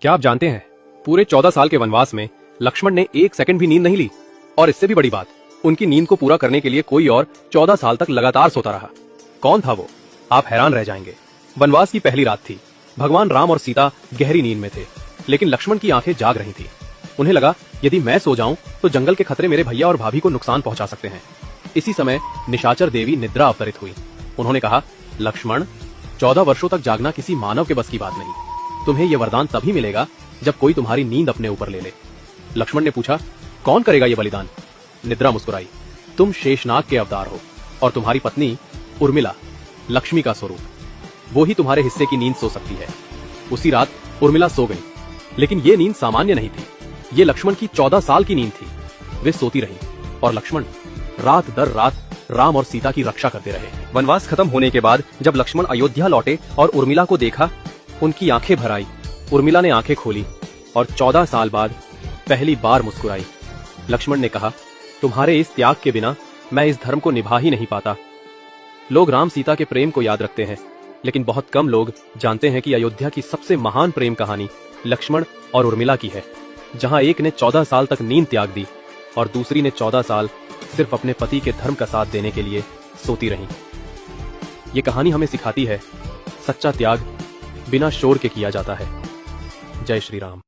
क्या आप जानते हैं, पूरे 14 साल के वनवास में लक्ष्मण ने एक सेकंड भी नींद नहीं ली। और इससे भी बड़ी बात, उनकी नींद को पूरा करने के लिए कोई और 14 साल तक लगातार सोता रहा। कौन था वो? आप हैरान रह जाएंगे। वनवास की पहली रात थी। भगवान राम और सीता गहरी नींद में थे, लेकिन लक्ष्मण की आंखें जाग रही थी। उन्हें लगा, यदि मैं सो जाऊं तो जंगल के खतरे मेरे भैया और भाभी को नुकसान पहुंचा सकते हैं। इसी समय निशाचर देवी निद्रा अवतरित हुई। उन्होंने कहा, लक्ष्मण, 14 वर्षों तक जागना किसी मानव के बस की बात नहीं। तुम्हें यह वरदान तभी मिलेगा जब कोई तुम्हारी नींद अपने ऊपर ले ले। लक्ष्मण ने पूछा, कौन करेगा यह बलिदान? निद्रा मुस्कुराई, तुम शेषनाग के अवतार हो और तुम्हारी पत्नी उर्मिला लक्ष्मी का स्वरूप, वो ही तुम्हारे हिस्से की नींद सो सकती है। उसी रात उर्मिला सो गई, लेकिन ये नींद सामान्य नहीं थी। ये लक्ष्मण की 14 साल की नींद थी। वे सोती रहीं और लक्ष्मण रात दर रात राम और सीता की रक्षा करते रहे। वनवास खत्म होने के बाद जब लक्ष्मण अयोध्या लौटे और उर्मिला को देखा, उनकी आंखें भर आई। उर्मिला ने आंखें खोली और 14 साल बाद पहली बार मुस्कुराई। लक्ष्मण ने कहा, तुम्हारे इस त्याग के बिना मैं इस धर्म को निभा ही नहीं पाता। लोग राम सीता के प्रेम को याद रखते हैं, लेकिन बहुत कम लोग जानते हैं कि अयोध्या की सबसे महान प्रेम कहानी लक्ष्मण और उर्मिला की है, जहां एक ने 14 साल तक नींद त्याग दी और दूसरी ने 14 साल सिर्फ अपने पति के धर्म का साथ देने के लिए सोती रहीं। ये कहानी हमें सिखाती है, सच्चा त्याग बिना शोर के किया जाता है। जय श्री राम।